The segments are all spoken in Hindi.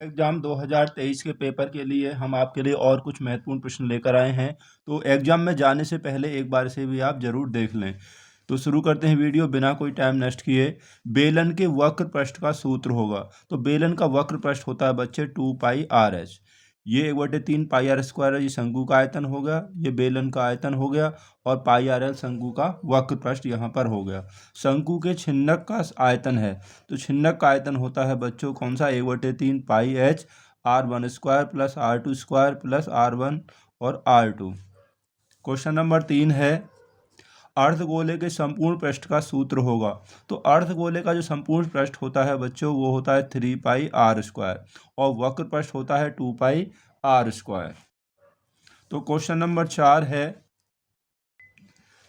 एग्जाम 2023 के पेपर के लिए हम आपके लिए और कुछ महत्वपूर्ण प्रश्न लेकर आए हैं। तो एग्जाम में जाने से पहले एक बार से भी आप जरूर देख लें। तो शुरू करते हैं वीडियो बिना कोई टाइम नष्ट किए। बेलन के वक्र पृष्ठ का सूत्र होगा। तो बेलन का वक्र पृष्ठ होता है बच्चे 2πr/h। ये 1/3 पाई आर स्क्वायर है, ये शंकु का आयतन हो गया, ये बेलन का आयतन हो गया, और पाई आर एल शंकु का वक्र पृष्ठ यहाँ पर हो गया। शंकु के छिन्नक का आयतन है, तो छिन्नक का आयतन होता है बच्चों कौन सा, 1/3 पाई H r1² plus r2² plus r1 और r2। क्वेश्चन नंबर 3 है, अर्धगोले के संपूर्ण पृष्ठ का सूत्र होगा। तो अर्धगोले का जो संपूर्ण पृष्ठ होता है बच्चों वो होता है 3πr² और वक्र पृष्ठ होता है 2πr²। तो क्वेश्चन नंबर 4 है,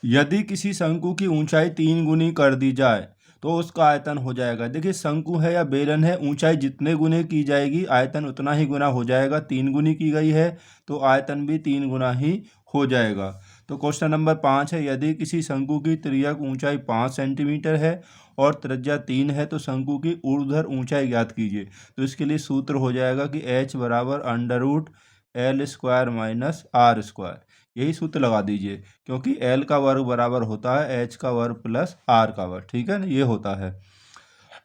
यदि किसी शंकु की ऊंचाई 3 गुनी कर दी जाए तो उसका आयतन हो जाएगा। देखिए शंकु है या बेलन है, ऊंचाई जितने गुने की जाएगी आयतन उतना ही गुना हो जाएगा। 3 गुनी की गई है तो आयतन भी 3 गुना ही हो जाएगा। तो क्वेश्चन नंबर 5 है, यदि किसी शंकु की तिर्यक ऊंचाई 5 सेंटीमीटर है और त्रिज्या 3 है तो शंकु की ऊर्ध्वाधर ऊंचाई ज्ञात कीजिए। तो इसके लिए सूत्र हो जाएगा कि h बराबर √L² माइनस r²। यही सूत्र लगा दीजिए, क्योंकि L का वर्ग बराबर होता है h का वर्ग प्लस r का वर्ग। ठीक है ना, ये होता है।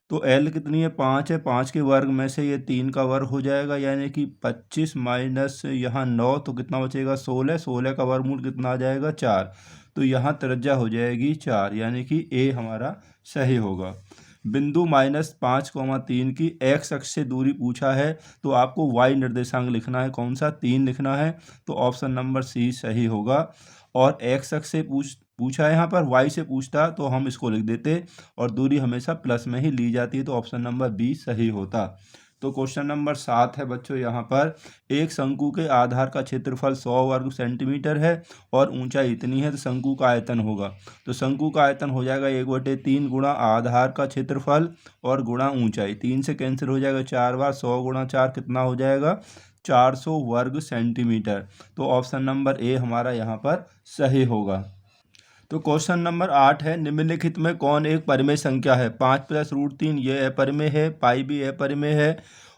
तो L कितनी है, 5 है, 5 के वर्ग में से ये 3 का वर्ग हो जाएगा, यानी कि 25 माइनस यहाँ 9 तो कितना बचेगा, 16। 16 का वर्गमूल कितना आ जाएगा, 4। तो यहाँ त्रिज्या हो जाएगी 4, यानी कि A हमारा सही होगा। बिंदु -5,3 की x अक्ष से दूरी पूछा है, तो आपको y निर्देशांक लिखना है, कौन सा, 3 लिखना है। तो ऑप्शन नंबर सी सही होगा। और x अक्ष से पूछा है, यहाँ पर y से पूछता तो हम इसको लिख देते, और दूरी हमेशा प्लस में ही ली जाती है, तो ऑप्शन नंबर बी सही होता। तो क्वेश्चन नंबर 7 है बच्चों, यहाँ पर एक शंकु के आधार का क्षेत्रफल 100 वर्ग सेंटीमीटर है और ऊंचाई इतनी है, तो शंकु का आयतन होगा। तो शंकु का आयतन हो जाएगा 1/3 गुणा आधार का क्षेत्रफल और गुणा ऊंचाई। 3 से कैंसिल हो जाएगा 4 बार, 100 गुणा 4 कितना हो जाएगा, 400 वर्ग सेंटीमीटर। तो ऑप्शन नंबर ए हमारा यहाँ पर सही होगा। तो क्वेश्चन नंबर 8 है, निम्नलिखित में कौन एक परिमेय संख्या है। 5 + √3 ये अपरिमेय है, पाई भी अपरिमेय है,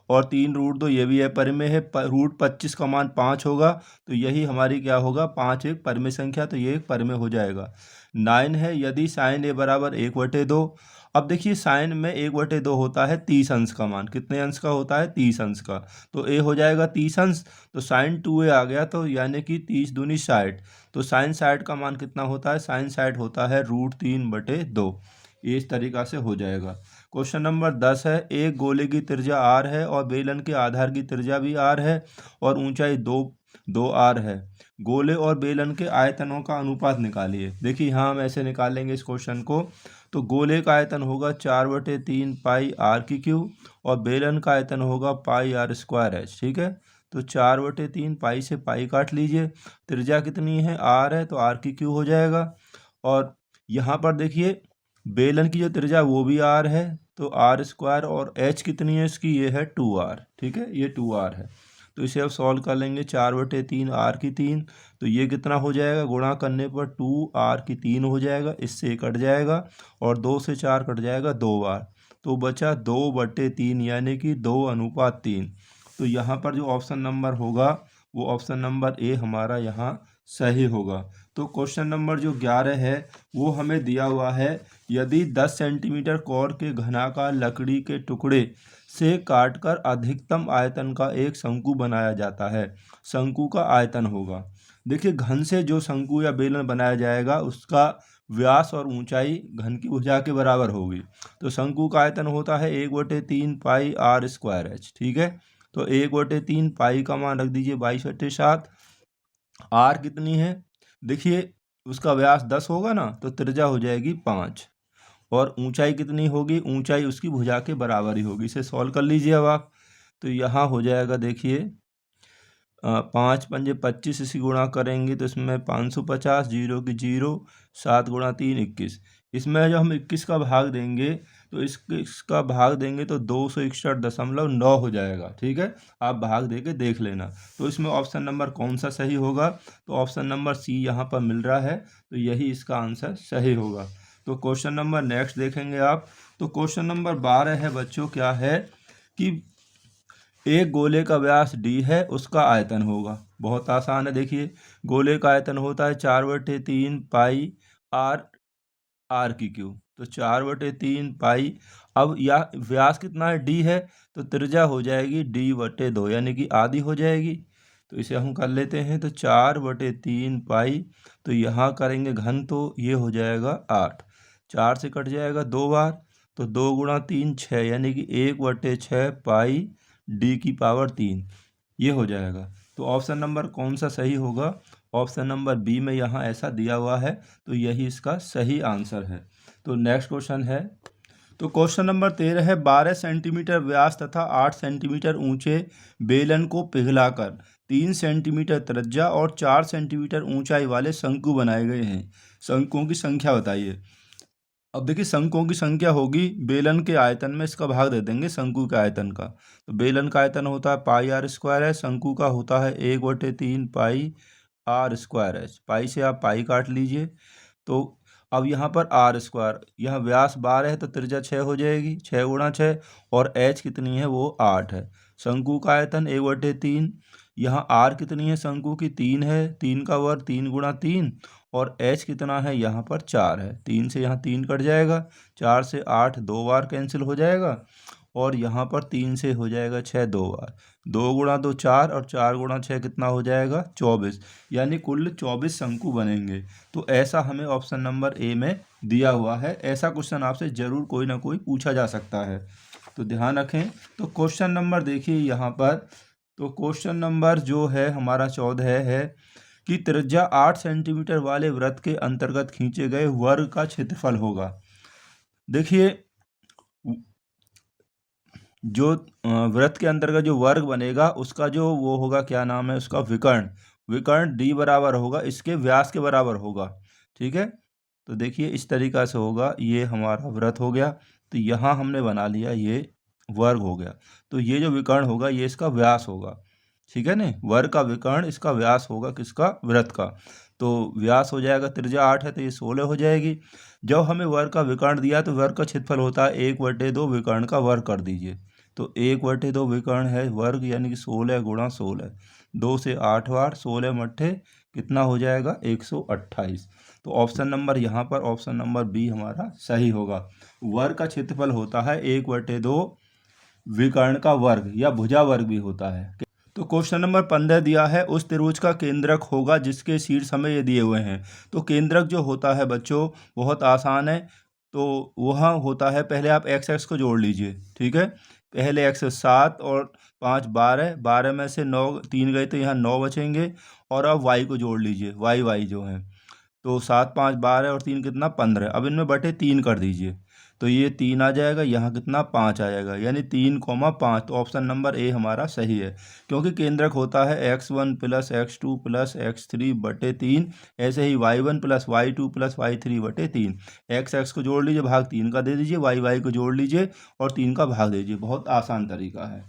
और 3√2 ये भी अपरिमेय है। √25 का मान 5 होगा, तो यही हमारी क्या होगा, 5 एक परिमेय संख्या, तो ये एक परिमेय हो जाएगा। 9 है, यदि साइन ए बराबर 1/2। अब देखिए साइन में 1/2 होता है 30 अंश का मान, कितने अंश का होता है, 30 अंश का। तो ए हो जाएगा 30 अंश, तो साइन 2a आ गया, तो यानी कि 30 दूनी 60। तो साइन 60 का मान कितना होता है, साइन 60 होता है √3/2। ये इस तरीक़ा से हो जाएगा। क्वेश्चन नंबर 10 है, एक गोले की त्रिज्या r है और बेलन के आधार की त्रिज्या भी r है और ऊंचाई 2r है। गोले और बेलन के आयतनों का अनुपात निकालिए। देखिए यहाँ हम ऐसे निकालेंगे इस क्वेश्चन को। तो गोले का आयतन होगा 4/3 पाई r³ और बेलन का आयतन होगा पाई r²h। ठीक है, तो 4/3 पाई से पाई काट लीजिए। त्रिज्या कितनी है, r है, तो r³ हो जाएगा। और यहाँ पर देखिए बेलन की जो त्रिज्या वो भी r है, तो r², और h कितनी है इसकी, ये है 2r। ठीक है, ये 2r है। तो इसे अब सॉल्व कर लेंगे, 4/3 r³, तो ये कितना हो जाएगा, गुणा करने पर 2r³ हो जाएगा, इससे कट जाएगा, और 2 से 4 कट जाएगा 2 बार, तो बचा 2/3, यानी कि 2:3। तो यहाँ पर जो ऑप्शन नंबर होगा वो ऑप्शन नंबर ए हमारा यहाँ सही होगा। तो क्वेश्चन नंबर जो 11 है वो हमें दिया हुआ है, यदि 10 सेंटीमीटर कॉर के घनाकार लकड़ी के टुकड़े से काटकर अधिकतम आयतन का एक शंकु बनाया जाता है, शंकु का आयतन होगा। देखिए घन से जो शंकु या बेलन बनाया जाएगा उसका व्यास और ऊंचाई घन की भुजा के बराबर होगी। तो शंकु का आयतन होता है 1/3 पाई r²h। ठीक है, तो 1/3 पाई का मान रख दीजिए 22/7। r कितनी है, देखिए उसका व्यास 10 होगा ना, तो त्रिज्या हो जाएगी 5, और ऊंचाई कितनी होगी, ऊंचाई उसकी भुजा के बराबर ही होगी। इसे सॉल्व कर लीजिए अब आप। तो यहाँ हो जाएगा, देखिए 5 पंजे 25, इसी गुणा करेंगे तो इसमें 550, 0 की 0, 7 गुणा 3 21। इसमें जब हम 21 का भाग देंगे तो इसका भाग देंगे तो 261.9 हो जाएगा। ठीक है, आप भाग दे के देख लेना। तो इसमें ऑप्शन नंबर कौन सा सही होगा, तो ऑप्शन नंबर सी यहाँ पर मिल रहा है, तो यही इसका आंसर सही होगा। तो क्वेश्चन नंबर नेक्स्ट देखेंगे आप। तो क्वेश्चन नंबर 12 है बच्चों, क्या है कि एक गोले का व्यास d है, उसका आयतन होगा। बहुत आसान है, देखिए गोले का आयतन होता है 4/3 पाई r/3। तो 4/3 पाई। अब या व्यास कितना है, d है, तो त्रिज्या हो जाएगी d/2 यानी कि आधी हो जाएगी। तो इसे हम कर लेते हैं, तो 4/3 पाई, तो यहाँ करेंगे घन तो ये हो जाएगा 8। 4 से कट जाएगा 2 बार, तो 2 गुणा 3 6 यानी कि 1/6 पाई d⁻3 ये हो जाएगा। तो ऑप्शन नंबर कौन सा सही होगा? ऑप्शन नंबर बी में यहाँ ऐसा दिया हुआ है, तो यही इसका सही आंसर है। तो नेक्स्ट क्वेश्चन है, तो क्वेश्चन नंबर 13 है, 12 सेंटीमीटर व्यास तथा 8 सेंटीमीटर ऊंचे बेलन को पिघलाकर 3 सेंटीमीटर त्रिज्या और 4 सेंटीमीटर ऊंचाई वाले शंकु बनाए गए हैं। शंकुओं की संख्या बताइए। अब देखिए शंकुओं की संख्या होगी बेलन के आयतन में, इसका भाग दे देंगे शंकु के आयतन का। तो बेलन का आयतन होता है πr² है, शंकु का होता है 1/3 पाई r² है। पाई से आप पाई काट लीजिए। तो अब यहाँ पर r², यहाँ व्यास 12 है तो त्रिज्या 6 हो जाएगी, 6 गुणा 6, और h कितनी है, वो 8 है। शंकु का आयतन 1/3, यहाँ r कितनी है शंकु की, 3 है, 3 का वर्ग 3 गुणा 3, और h कितना है यहाँ पर 4 है। 3 से यहाँ 3 कट जाएगा, 4 से 8 2 बार कैंसिल हो जाएगा, और यहाँ पर 3 से हो जाएगा 6 2 बार। 2 गुणा 2 4, और 4 गुणा 6 कितना हो जाएगा 24, यानी कुल 24 शंकु बनेंगे। तो ऐसा हमें ऑप्शन नंबर ए में दिया हुआ है। ऐसा क्वेश्चन आपसे ज़रूर कोई ना कोई पूछा जा सकता है, तो ध्यान रखें। तो क्वेश्चन नंबर देखिए यहाँ पर, तो क्वेश्चन नंबर जो है हमारा 14 है कि त्रिज्या 8 सेंटीमीटर वाले वृत्त के अंतर्गत खींचे गए वर्ग का क्षेत्रफल होगा। देखिए जो वृत्त के अंतर्गत जो वर्ग बनेगा उसका जो वो होगा, क्या नाम है उसका, विकर्ण। विकर्ण d बराबर होगा इसके व्यास के बराबर होगा, ठीक है। तो देखिए इस तरीक़ा से होगा, ये हमारा वृत्त हो गया, तो यहाँ हमने बना लिया ये वर्ग हो गया। तो ये जो विकर्ण होगा ये इसका व्यास होगा, ठीक है ना। वर्ग का विकर्ण इसका व्यास होगा, किसका, वृत्त का। तो व्यास हो जाएगा, त्रिज्या 8 है तो ये 16 हो जाएगी। जब हमें वर्ग का विकर्ण दिया तो वर्ग का क्षेत्रफल होता है 1/2 विकर्ण का वर्ग कर दीजिए। तो 1/2 विकर्ण है वर्ग, यानी कि 16 गुणा 16, 2 से 8 बार, 16 मट्ठे कितना हो जाएगा 128। तो ऑप्शन नंबर यहाँ पर ऑप्शन नंबर बी हमारा सही होगा। वर्ग का क्षेत्रफल होता है 1/2 विकर्ण का वर्ग, या भुजा वर्ग भी होता है। तो क्वेश्चन नंबर 15 दिया है, उस त्रिभुज का केंद्रक होगा जिसके शीर्ष हमें ये दिए हुए हैं। तो केंद्रक जो होता है बच्चों बहुत आसान है, तो वह होता है, पहले आप x को जोड़ लीजिए, ठीक है। पहले x 7 और 5 12, 12 में से 9 3 गए तो यहाँ 9 बचेंगे, और अब y को जोड़ लीजिए, y जो है, तो 7 5 12 और 3 कितना 15। अब इनमें बटे 3 कर दीजिए, तो ये 3 आ जाएगा, यहाँ कितना 5 आ जाएगा, यानी 3,5। तो ऑप्शन नंबर ए हमारा सही है, क्योंकि केंद्रक होता है x1 + x2 + x3 बटे 3, ऐसे ही y1 + y2 + y3 बटे 3। x को जोड़ लीजिए, भाग 3 का दे दीजिए, y को जोड़ लीजिए और 3 का भाग दीजिए। बहुत आसान तरीका है।